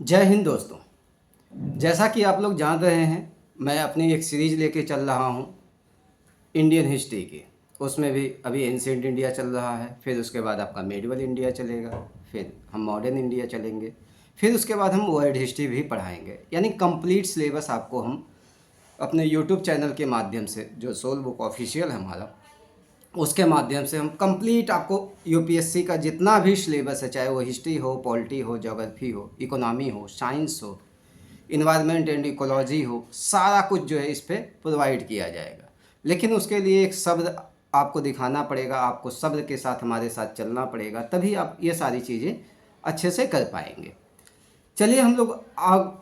जय हिंद दोस्तों। जैसा कि आप लोग जान रहे हैं, मैं अपनी एक सीरीज़ लेके चल रहा हूँ इंडियन हिस्ट्री की। उसमें भी अभी एंशिएंट इंडिया चल रहा है, फिर उसके बाद आपका मेडिवल इंडिया चलेगा, फिर हम मॉडर्न इंडिया चलेंगे, फिर उसके बाद हम वर्ल्ड हिस्ट्री भी पढ़ाएंगे। यानी कंप्लीट सिलेबस आपको हम अपने यूट्यूब चैनल के माध्यम से, जो सोल बुक ऑफिशियल है हमारा, उसके माध्यम से हम कंप्लीट आपको यूपीएससी का जितना भी सिलेबस है, चाहे वो हिस्ट्री हो, पॉलिटी हो, ज्योग्राफी हो, इकोनॉमी हो, साइंस हो, इन्वायरमेंट एंड इकोलॉजी हो, सारा कुछ जो है इस पर प्रोवाइड किया जाएगा। लेकिन उसके लिए एक सब्र आपको दिखाना पड़ेगा, आपको सब्र के साथ हमारे साथ चलना पड़ेगा, तभी आप ये सारी चीज़ें अच्छे से कर पाएंगे। चलिए हम लोग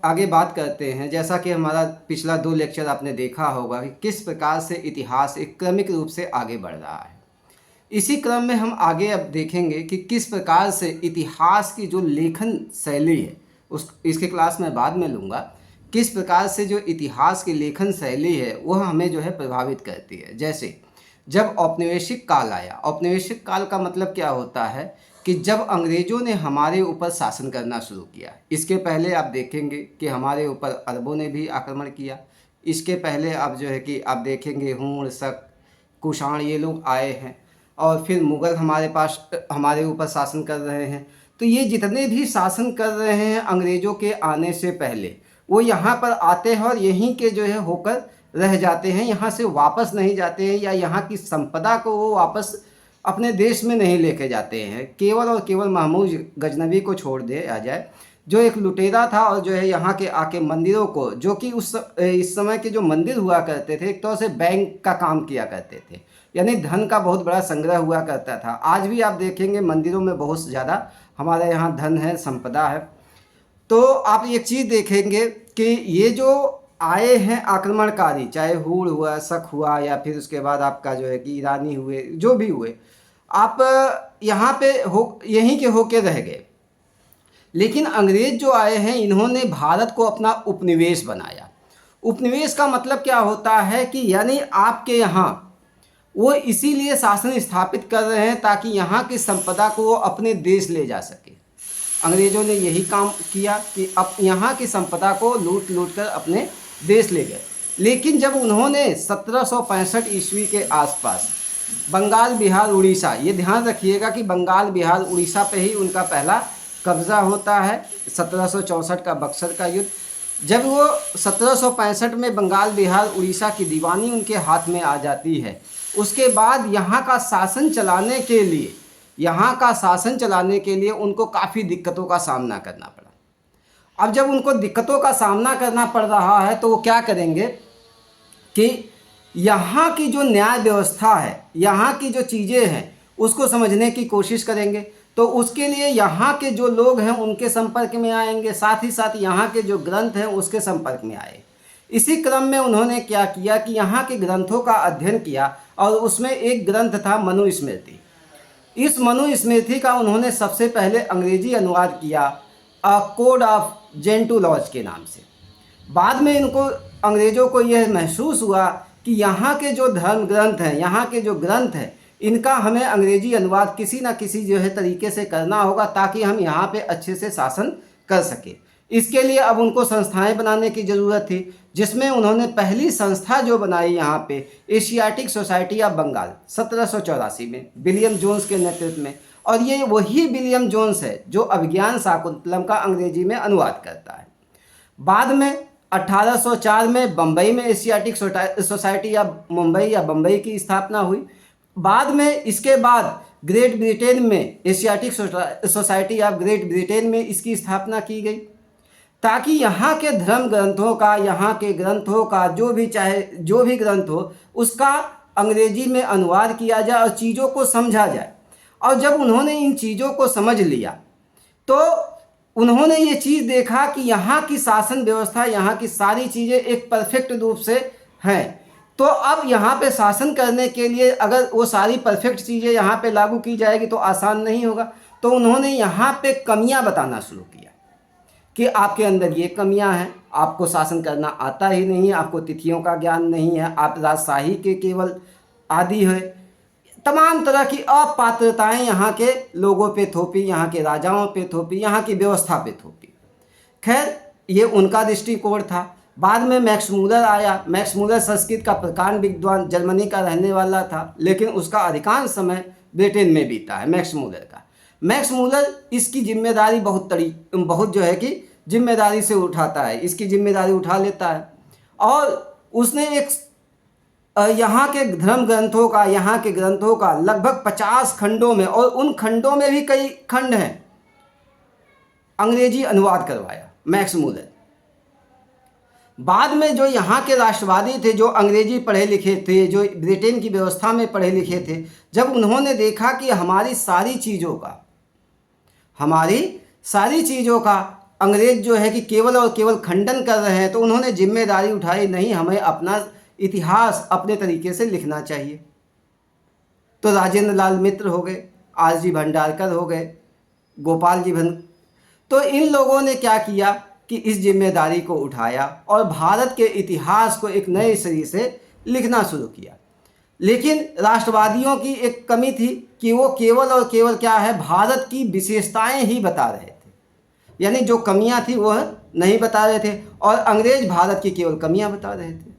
आगे बात करते हैं। जैसा कि हमारा पिछला 2 लेक्चर आपने देखा होगा कि किस प्रकार से इतिहास एक क्रमिक रूप से आगे बढ़ रहा है। इसी क्रम में हम आगे अब देखेंगे कि किस प्रकार से इतिहास की जो लेखन शैली है, उस इसके क्लास में बाद में लूँगा, किस प्रकार से जो इतिहास की लेखन शैली है वह हमें जो है प्रभावित करती है। जैसे जब औपनिवेशिक काल आया, औपनिवेशिक काल का मतलब क्या होता है कि जब अंग्रेज़ों ने हमारे ऊपर शासन करना शुरू किया। इसके पहले आप देखेंगे कि हमारे ऊपर अरबों ने भी आक्रमण किया। इसके पहले आप जो है कि आप देखेंगे हूण, शक, कुषाण, ये लोग आए हैं, और फिर मुग़ल हमारे पास हमारे ऊपर शासन कर रहे हैं। तो ये जितने भी शासन कर रहे हैं अंग्रेज़ों के आने से पहले, वो यहाँ पर आते हैं और यहीं के जो है होकर रह जाते हैं, यहाँ से वापस नहीं जाते हैं, या यहाँ की संपदा को वो वापस अपने देश में नहीं लेके जाते हैं। केवल और केवल महमूद गजनवी को छोड़ दे आ जाए, जो एक लुटेरा था और जो है यहाँ के आके मंदिरों को, जो कि इस समय के जो मंदिर हुआ करते थे, एक तरह से बैंक का काम किया करते थे, यानी धन का बहुत बड़ा संग्रह हुआ करता था। आज भी आप देखेंगे मंदिरों में बहुत ज़्यादा हमारे यहाँ धन है, संपदा है। तो आप एक चीज़ देखेंगे कि ये जो आए हैं आक्रमणकारी, चाहे हूण हुआ, शक हुआ, या फिर उसके बाद आपका जो है कि ईरानी हुए, जो भी हुए, आप यहाँ पे हो यहीं के होके रह गए। लेकिन अंग्रेज जो आए हैं, इन्होंने भारत को अपना उपनिवेश बनाया। उपनिवेश का मतलब क्या होता है कि यानी आपके यहाँ वो इसीलिए शासन स्थापित कर रहे हैं ताकि यहाँ की संपदा को वो अपने देश ले जा सके। अंग्रेज़ों ने यही काम किया कि अब यहाँ की संपदा को लूट लूट कर अपने देश ले गए। लेकिन जब उन्होंने 1765 ईस्वी के आसपास बंगाल, बिहार, उड़ीसा, ये ध्यान रखिएगा कि बंगाल, बिहार, उड़ीसा पे ही उनका पहला कब्ज़ा होता है, 1764 का बक्सर का युद्ध। जब वो 1765 में बंगाल, बिहार, उड़ीसा की दीवानी उनके हाथ में आ जाती है, उसके बाद यहाँ का शासन चलाने के लिए उनको काफ़ी दिक्कतों का सामना करना पड़ा। अब जब उनको दिक्कतों का सामना करना पड़ रहा है तो वो क्या करेंगे कि यहाँ की जो न्याय व्यवस्था है, यहाँ की जो चीज़ें हैं, उसको समझने की कोशिश करेंगे। तो उसके लिए यहाँ के जो लोग हैं उनके संपर्क में आएंगे, साथ ही साथ यहाँ के जो ग्रंथ हैं उसके संपर्क में आए। इसी क्रम में उन्होंने क्या किया कि यहाँ के ग्रंथों का अध्ययन किया, और उसमें एक ग्रंथ था मनुस्मृति। इस मनुस्मृति का उन्होंने सबसे पहले अंग्रेजी अनुवाद किया, अ कोड ऑफ जेंटुलॉज के नाम से। बाद में इनको अंग्रेज़ों को यह महसूस हुआ कि यहाँ के जो धर्म ग्रंथ हैं, यहाँ के जो ग्रंथ हैं, इनका हमें अंग्रेजी अनुवाद किसी न किसी जो है तरीके से करना होगा ताकि हम यहाँ पे अच्छे से शासन कर सकें। इसके लिए अब उनको संस्थाएं बनाने की ज़रूरत थी, जिसमें उन्होंने पहली संस्था जो बनाई यहाँ पे, एशियाटिक सोसाइटी ऑफ बंगाल, 1784 में विलियम जोन्स के नेतृत्व में। और ये वही विलियम जोन्स है जो अभिज्ञान शाकुंतलम का अंग्रेजी में अनुवाद करता है। बाद में 1804 में बम्बई में एशियाटिक सोसाइटी या मुंबई या बम्बई की स्थापना हुई। बाद में इसके बाद ग्रेट ब्रिटेन में Asiatic society of great Britain में इसकी स्थापना की गई, ताकि यहाँ के धर्म ग्रंथों का, यहाँ के ग्रंथों का जो भी ग्रंथ हो उसका अंग्रेजी में अनुवाद किया जाए और चीज़ों को समझा जाए। और जब उन्होंने इन चीज़ों को समझ लिया तो उन्होंने ये चीज़ देखा कि यहाँ की शासन व्यवस्था, यहाँ की सारी चीज़ें एक परफेक्ट रूप से हैं। तो अब यहाँ पे शासन करने के लिए अगर वो सारी परफेक्ट चीज़ें यहाँ पे लागू की जाएगी तो आसान नहीं होगा। तो उन्होंने यहाँ पे कमियाँ बताना शुरू किया कि आपके अंदर ये कमियां हैं, आपको शासन करना आता ही नहीं है, आपको तिथियों का ज्ञान नहीं है, आप राजशाही के केवल आदी हैं। तमाम तरह की अपात्रताएं यहाँ के लोगों पे थोपी, यहाँ के राजाओं पे थोपी, यहाँ की व्यवस्था पे थोपी। खैर ये उनका दृष्टिकोण था। बाद में मैक्स मूलर आया। मैक्स मूलर संस्कृत का प्रकांड विद्वान, जर्मनी का रहने वाला था, लेकिन उसका अधिकांश समय ब्रिटेन में बीता है मैक्स मूलर का। मैक्स मूलर इसकी जिम्मेदारी बहुत जो है कि जिम्मेदारी से उठाता है, इसकी जिम्मेदारी उठा लेता है। और उसने एक यहाँ के ग्रंथों का लगभग 50 खंडों में, और उन खंडों में भी कई खंड हैं, अंग्रेजी अनुवाद करवाया मैक्स मूलर। बाद में जो यहाँ के राष्ट्रवादी थे, जो अंग्रेजी पढ़े लिखे थे, जो ब्रिटेन की व्यवस्था में पढ़े लिखे थे, जब उन्होंने देखा कि हमारी सारी चीज़ों का अंग्रेज जो है कि केवल और केवल खंडन कर रहे हैं, तो उन्होंने जिम्मेदारी उठाई, नहीं, हमें अपना इतिहास अपने तरीके से लिखना चाहिए। तो राजेंद्र लाल मित्र हो गए, आर.जी. भंडारकर हो गए, गोपाल जी तो इन लोगों ने क्या किया कि इस जिम्मेदारी को उठाया और भारत के इतिहास को एक नए सिरे से लिखना शुरू किया। लेकिन राष्ट्रवादियों की एक कमी थी कि वो केवल और केवल क्या है, भारत की विशेषताएं ही बता रहे थे, यानी जो कमियां थी वो नहीं बता रहे थे, और अंग्रेज भारत की केवल कमियां बता रहे थे,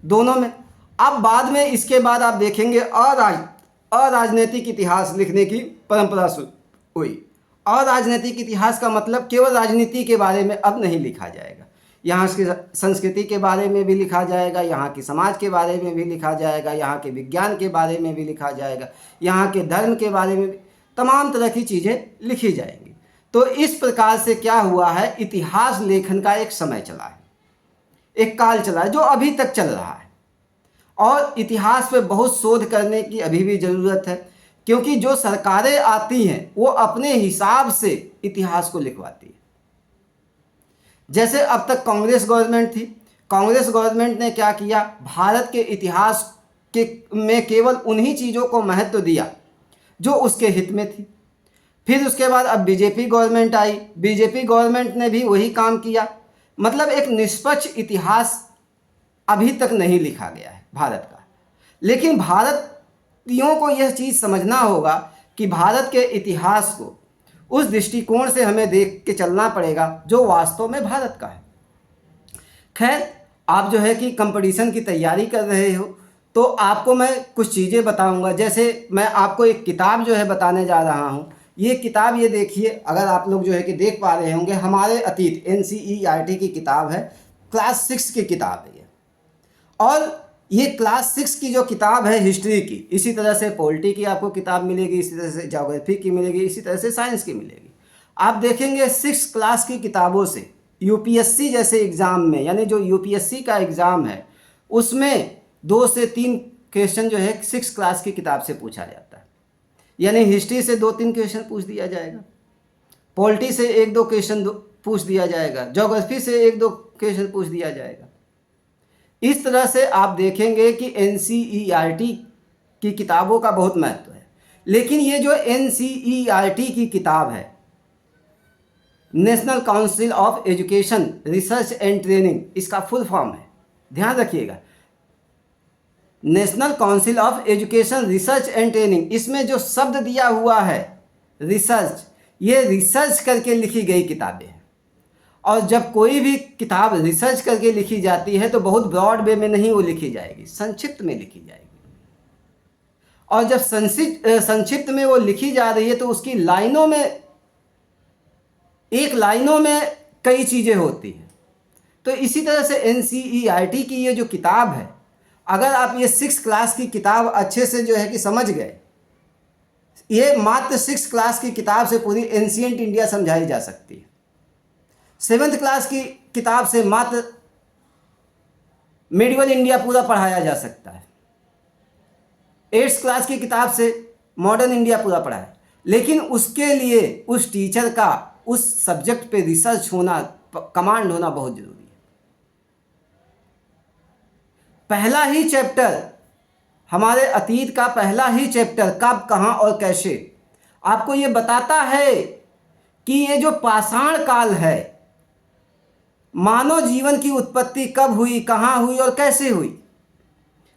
दोनों में। अब बाद में इसके बाद आप देखेंगे अराजनीतिक इतिहास लिखने की परंपरा शुरू हुई। और राजनीतिक इतिहास का मतलब केवल राजनीति के बारे में अब नहीं लिखा जाएगा, यहाँ की संस्कृति के बारे में भी लिखा जाएगा, यहाँ के समाज के बारे में भी लिखा जाएगा, यहाँ के विज्ञान के बारे में भी लिखा जाएगा, यहाँ के धर्म के बारे में भी, तमाम तरह की चीज़ें लिखी जाएंगी। तो इस प्रकार से क्या हुआ है, इतिहास लेखन का एक समय चला है, एक काल चला है, जो अभी तक चल रहा है। और इतिहास पे बहुत शोध करने की अभी भी ज़रूरत है, क्योंकि जो सरकारें आती हैं वो अपने हिसाब से इतिहास को लिखवाती है। जैसे अब तक कांग्रेस गवर्नमेंट थी, कांग्रेस गवर्नमेंट ने क्या किया, भारत के इतिहास में केवल उन्हीं चीज़ों को महत्व दिया जो उसके हित में थी। फिर उसके बाद अब बीजेपी गवर्नमेंट आई, बीजेपी गवर्नमेंट ने भी वही काम किया। मतलब एक निष्पक्ष इतिहास अभी तक नहीं लिखा गया है भारत का। लेकिन भारतीयों को यह चीज़ समझना होगा कि भारत के इतिहास को उस दृष्टिकोण से हमें देख के चलना पड़ेगा जो वास्तव में भारत का है। खैर, आप जो है कि कंपटीशन की तैयारी कर रहे हो, तो आपको मैं कुछ चीज़ें बताऊंगा। जैसे मैं आपको एक किताब जो है बताने जा रहा हूँ। ये किताब, ये देखिए, अगर आप लोग जो है कि देख पा रहे होंगे, हमारे अतीत NCERT की किताब है, क्लास 6 की किताब है ये। और ये क्लास 6 की जो किताब है हिस्ट्री की, इसी तरह से पॉलिटी की आपको किताब मिलेगी, इसी तरह से ज्योग्राफी की मिलेगी, इसी तरह से साइंस की मिलेगी। आप देखेंगे 6 क्लास की किताबों से यूपीएससी जैसे एग्ज़ाम में, यानी जो यूपीएससी का एग्ज़ाम है, उसमें 2 से 3 क्वेश्चन जो है 6 क्लास की किताब से पूछा जाता है। यानी हिस्ट्री से 2-3 क्वेश्चन पूछ दिया जाएगा, पॉलिटी से 1-2 क्वेश्चन पूछ दिया जाएगा, ज्योग्राफी से 1-2 क्वेश्चन पूछ दिया जाएगा। इस तरह से आप देखेंगे कि NCERT की किताबों का बहुत महत्व है। लेकिन ये जो NCERT की किताब है, national council of education research and training, इसका फुल फॉर्म है, ध्यान रखिएगा, national council of education research and training. इसमें जो शब्द दिया हुआ है रिसर्च, ये रिसर्च करके लिखी गई किताबें हैं। और जब कोई भी किताब रिसर्च करके लिखी जाती है तो बहुत ब्रॉड वे में नहीं वो लिखी जाएगी, संक्षिप्त में लिखी जाएगी। और जब संक्षिप्त में वो लिखी जा रही है तो उसकी लाइनों में, एक लाइनों में कई चीज़ें होती हैं। तो इसी तरह से NCERT की ये जो किताब है, अगर आप ये 6 क्लास की किताब अच्छे से जो है कि समझ गए, ये मात्र 6 क्लास की किताब से पूरी एंशिएंट इंडिया समझाई जा सकती है। 7th क्लास की किताब से मात्र मेडिवल इंडिया पूरा पढ़ाया जा सकता है। 8th क्लास की किताब से मॉडर्न इंडिया पूरा पढ़ा है। लेकिन उसके लिए उस टीचर का उस सब्जेक्ट पे रिसर्च होना, कमांड होना बहुत जरूरी है। पहला ही चैप्टर, हमारे अतीत का पहला ही चैप्टर, कब, कहाँ और कैसे, आपको ये बताता है कि ये जो पाषाण काल है, मानव जीवन की उत्पत्ति कब हुई, कहाँ हुई और कैसे हुई,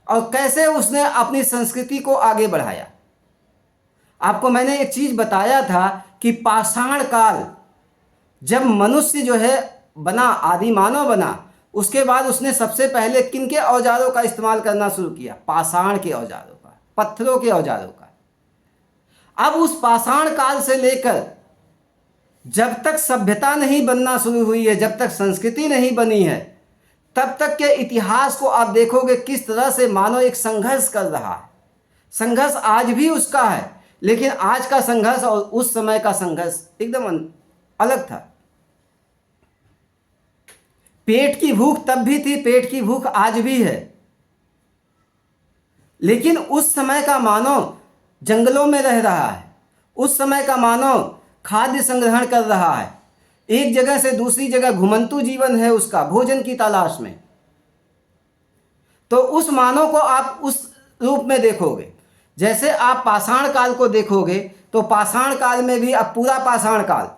और कैसे उसने अपनी संस्कृति को आगे बढ़ाया। आपको मैंने एक चीज़ बताया था कि पाषाण काल जब मनुष्य जो है बना, आदि मानव बना, उसके बाद उसने सबसे पहले किन के औजारों का इस्तेमाल करना शुरू किया? पाषाण के औजारों का, पत्थरों के औजारों का। अब उस पाषाण काल से लेकर जब तक सभ्यता नहीं बनना शुरू हुई है, जब तक संस्कृति नहीं बनी है, तब तक के इतिहास को आप देखोगे किस तरह से मानव एक संघर्ष कर रहा है। संघर्ष आज भी उसका है, लेकिन आज का संघर्ष और उस समय का संघर्ष एकदम अलग था। पेट की भूख तब भी थी, पेट की भूख आज भी है, लेकिन उस समय का मानव जंगलों में रह रहा है, उस समय का मानव खाद्य संग्रहण कर रहा है, एक जगह से दूसरी जगह घुमंतु जीवन है उसका, भोजन की तलाश में। तो उस मानव को आप उस रूप में देखोगे। जैसे आप पाषाण काल को देखोगे तो पाषाण काल में भी अब पूरा पाषाण काल,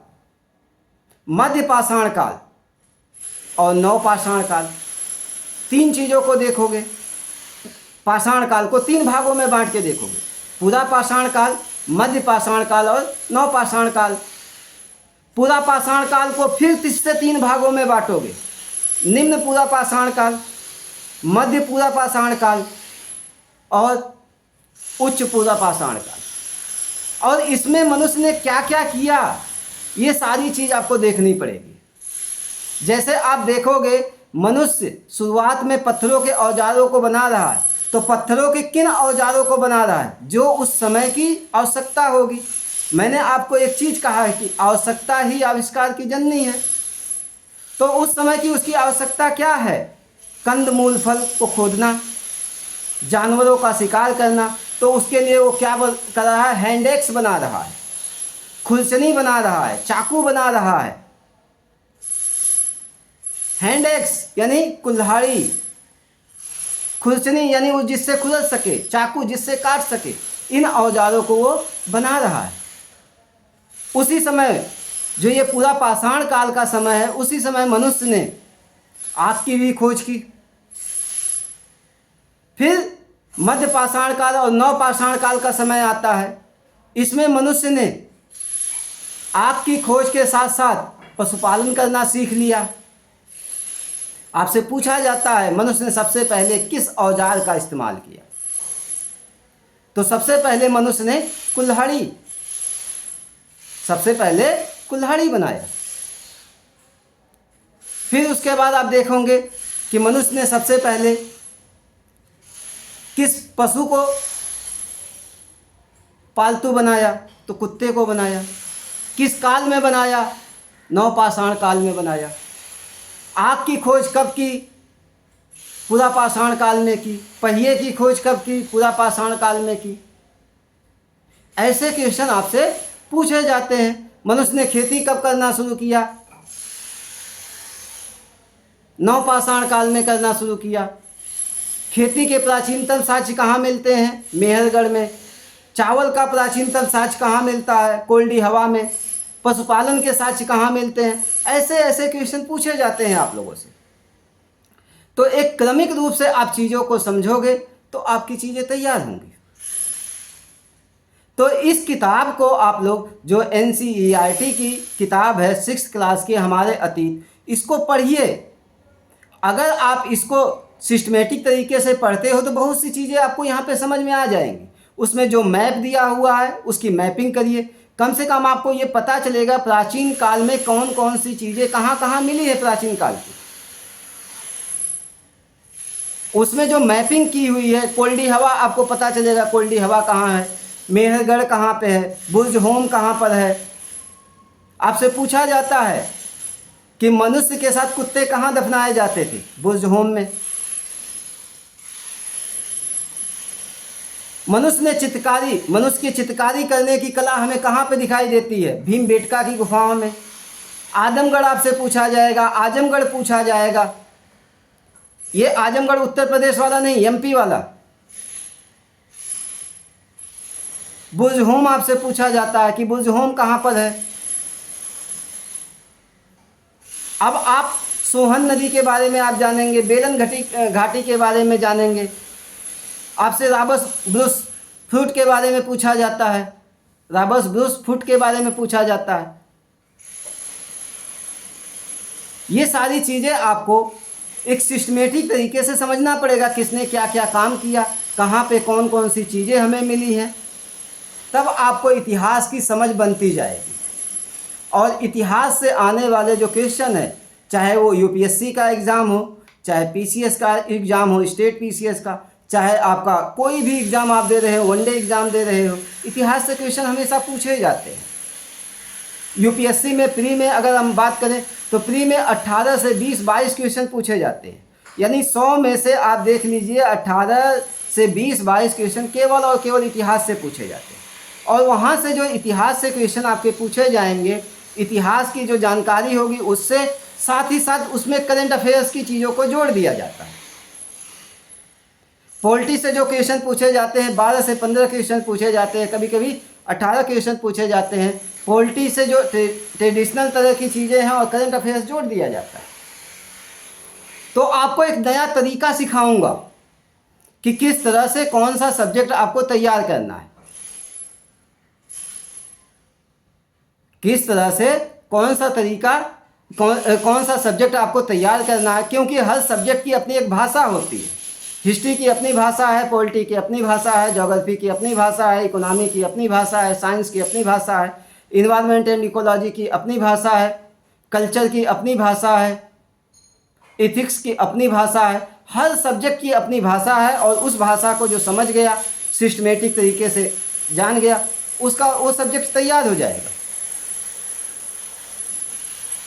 मध्य पाषाण काल और नवपाषाण काल, तीन चीज़ों को देखोगे। पाषाण काल को तीन भागों में बांट के देखोगे, पूरा पाषाण काल, मध्य पाषाण काल और नवपाषाण काल। पूरा पाषाण काल को फिर तीसरे तीन भागों में बांटोगे, निम्न पूरा पाषाण काल, मध्य पूरा पाषाण काल और उच्च पूरा पाषाण काल। और इसमें मनुष्य ने क्या क्या किया, ये सारी चीज़ आपको देखनी पड़ेगी। जैसे आप देखोगे मनुष्य शुरुआत में पत्थरों के औजारों को बना रहा है, तो पत्थरों के किन औजारों को बना रहा है? जो उस समय की आवश्यकता होगी। मैंने आपको एक चीज़ कहा है कि आवश्यकता ही आविष्कार की जननी है। तो उस समय की उसकी आवश्यकता क्या है? कंद मूल फल को खोदना, जानवरों का शिकार करना। तो उसके लिए वो क्या कर रहा है? हैंड एक्स बना रहा है, खुरचनी बना रहा है, चाकू बना रहा है। हैंड एक्स यानी कुल्हाड़ी, खुरचनी यानी वो जिससे खुरच सके, चाकू जिससे काट सके, इन औजारों को वो बना रहा है। उसी समय जो ये पूरा पाषाण काल का समय है, उसी समय मनुष्य ने आग की भी खोज की। फिर मध्य पाषाण काल और नव पाषाण काल का समय आता है। इसमें मनुष्य ने आग की खोज के साथ साथ पशुपालन करना सीख लिया। आपसे पूछा जाता है मनुष्य ने सबसे पहले किस औजार का इस्तेमाल किया, तो सबसे पहले मनुष्य ने कुल्हाड़ी, सबसे पहले कुल्हाड़ी बनाया। फिर उसके बाद आप देखोगे कि मनुष्य ने सबसे पहले किस पशु को पालतू बनाया, तो कुत्ते को बनाया। किस काल में बनाया? नवपाषाण काल में बनाया। आग की खोज कब की? पूरा पाषाण काल में की। पहिए की खोज कब की? पूरा पाषाण काल में की। ऐसे क्वेश्चन आपसे पूछे जाते हैं। मनुष्य ने खेती कब करना शुरू किया? नवपाषाण काल में करना शुरू किया। खेती के प्राचीनतम साक्ष्य कहाँ मिलते हैं? मेहरगढ़ में। चावल का प्राचीनतम साक्ष्य कहाँ मिलता है? कोल्डी हवा में। पशुपालन के साक्ष्य कहाँ मिलते हैं? ऐसे ऐसे क्वेश्चन पूछे जाते हैं आप लोगों से। तो एक क्रमिक रूप से आप चीज़ों को समझोगे तो आपकी चीज़ें तैयार होंगी। तो इस किताब को आप लोग, जो NCERT की किताब है 6th क्लास की, हमारे अतीत, इसको पढ़िए। अगर आप इसको सिस्टमेटिक तरीके से पढ़ते हो तो बहुत सी चीज़ें आपको यहाँ पे समझ में आ जाएंगी। उसमें जो मैप दिया हुआ है उसकी मैपिंग करिए। कम से कम आपको ये पता चलेगा प्राचीन काल में कौन कौन सी चीज़ें कहाँ कहाँ मिली है प्राचीन काल की। उसमें जो मैपिंग की हुई है, कोल्डी हवा आपको पता चलेगा कोल्डी हवा कहाँ है, मेहरगढ़ कहाँ पे है, बुर्ज होम कहाँ पर है। आपसे पूछा जाता है कि मनुष्य के साथ कुत्ते कहाँ दफनाए जाते थे? बुर्ज होम में। मनुष्य की चित्रकारी करने की कला हमें कहाँ पे दिखाई देती है? भीमबेटका की गुफाओं में। आजमगढ़ आपसे पूछा जाएगा, आजमगढ़ पूछा जाएगा। ये आजमगढ़ उत्तर प्रदेश वाला नहीं, MP वाला। बुर्ज होम आपसे पूछा जाता है कि बुर्ज होम कहाँ पर है। अब आप सोहन नदी के बारे में आप जानेंगे, बेलन घाटी के बारे में जानेंगे। आपसे राबर्स ब्रुश फ्रूट के बारे में पूछा जाता है, राबर्स ब्रुश फ्रूट के बारे में पूछा जाता है। ये सारी चीज़ें आपको एक सिस्टमेटिक तरीके से समझना पड़ेगा, किसने क्या क्या काम किया, कहाँ पे कौन कौन सी चीज़ें हमें मिली हैं, तब आपको इतिहास की समझ बनती जाएगी। और इतिहास से आने वाले जो क्वेश्चन है, चाहे वो यूपीएससी का एग्ज़ाम हो, चाहे पीसीएस का एग्ज़ाम हो, स्टेट पीसीएस का, चाहे आपका कोई भी एग्ज़ाम आप दे रहे हो, वनडे एग्ज़ाम दे रहे हो, इतिहास से क्वेश्चन हमेशा पूछे जाते हैं। यूपीएससी में प्री में अगर हम बात करें तो प्री में 18 से 20-22 क्वेश्चन पूछे जाते हैं, यानी 100 में से आप देख लीजिए 18 से 20-22 क्वेश्चन केवल और केवल इतिहास से पूछे जाते हैं। और वहाँ से जो इतिहास से क्वेश्चन आपके पूछे जाएंगे, इतिहास की जो जानकारी होगी उससे साथ ही साथ उसमें करंट अफेयर्स की चीज़ों को जोड़ दिया जाता है। पॉलिटी से जो क्वेश्चन पूछे जाते हैं 12 से 15 क्वेश्चन पूछे जाते हैं, कभी कभी 18 क्वेश्चन पूछे जाते हैं। पॉलिटी से जो ट्रेडिशनल तरह की चीज़ें हैं और करंट अफेयर्स जोड़ दिया जाता है। तो आपको एक नया तरीका सिखाऊंगा कि किस तरह से कौन सा सब्जेक्ट आपको तैयार करना है, किस तरह से कौन सा तरीका कौन सा सब्जेक्ट आपको तैयार करना है, क्योंकि हर सब्जेक्ट की अपनी एक भाषा होती है। हिस्ट्री की अपनी भाषा है, पॉलिटी की अपनी भाषा है, ज्योग्राफी की अपनी भाषा है, इकोनॉमी की अपनी भाषा है, साइंस की अपनी भाषा है, इन्वायरमेंट एंड इकोलॉजी की अपनी भाषा है, कल्चर की अपनी भाषा है, एथिक्स की अपनी भाषा है। हर सब्जेक्ट की अपनी भाषा है और उस भाषा को जो समझ गया, सिस्टमेटिक तरीके से जान गया, उसका वो सब्जेक्ट तैयार हो जाएगा।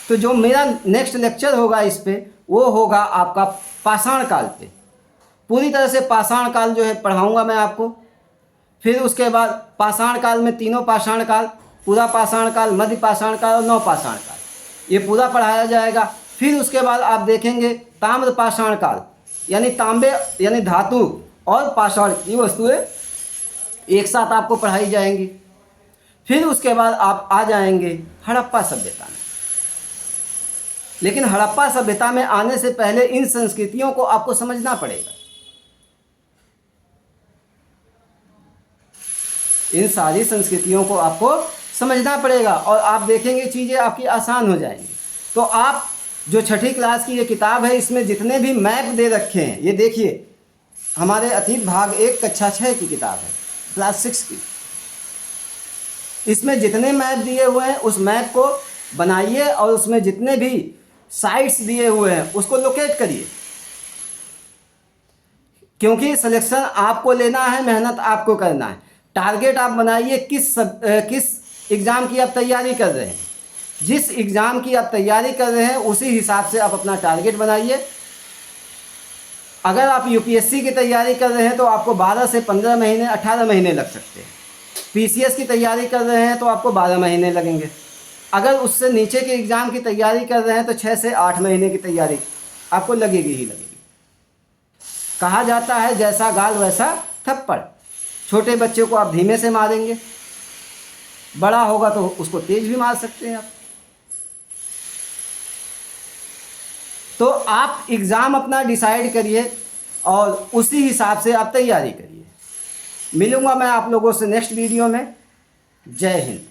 तो जो मेरा नेक्स्ट लेक्चर होगा इस पे, वो होगा आपका पाषाण काल पे। पूरी तरह से पाषाण काल जो है पढ़ाऊंगा मैं आपको। फिर उसके बाद पाषाण काल में तीनों पाषाण काल, पूरा पाषाण काल, मध्य पाषाण काल और नव पाषाण काल, ये पूरा पढ़ाया जाएगा। फिर उसके बाद आप देखेंगे ताम्र पाषाण काल, यानी तांबे यानी धातु और पाषाण की वस्तुएं एक साथ आपको पढ़ाई जाएंगी। फिर उसके बाद आप आ जाएंगे हड़प्पा सभ्यता में। लेकिन हड़प्पा सभ्यता में आने से पहले इन संस्कृतियों को आपको समझना पड़ेगा। इन सारी संस्कृतियों को आपको समझना पड़ेगा और आप देखेंगे चीज़ें आपकी आसान हो जाएंगी। तो आप जो छठी क्लास की ये किताब है, इसमें जितने भी मैप दे रखे हैं, ये देखिए हमारे अतीत भाग 1 कक्षा 6 की किताब है, क्लास 6 की। इसमें जितने मैप दिए हुए हैं उस मैप को बनाइए और उसमें जितने भी साइट्स दिए हुए हैं उसको लोकेट करिए, क्योंकि सिलेक्शन आपको लेना है, मेहनत आपको करना है। टारगेट आप बनाइए किस एग्ज़ाम की आप तैयारी कर रहे हैं। जिस एग्ज़ाम की आप तैयारी कर रहे हैं उसी हिसाब से आप अपना टारगेट बनाइए। अगर आप यूपीएससी की तैयारी कर रहे हैं तो आपको 12 से 15 महीने 18 महीने लग सकते हैं। पीसीएस की तैयारी कर रहे हैं तो आपको 12 महीने लगेंगे। अगर उससे नीचे के एग्ज़ाम की तैयारी कर रहे हैं तो 6 से 8 महीने की तैयारी आपको लगेगी ही लगेगी। कहा जाता है जैसा गाल वैसा थप्पड़। छोटे बच्चे को आप धीमे से मारेंगे, बड़ा होगा तो उसको तेज भी मार सकते हैं आप। तो आप एग्ज़ाम अपना डिसाइड करिए और उसी हिसाब से आप तैयारी करिए। मिलूँगा मैं आप लोगों से नेक्स्ट वीडियो में। जय हिंद।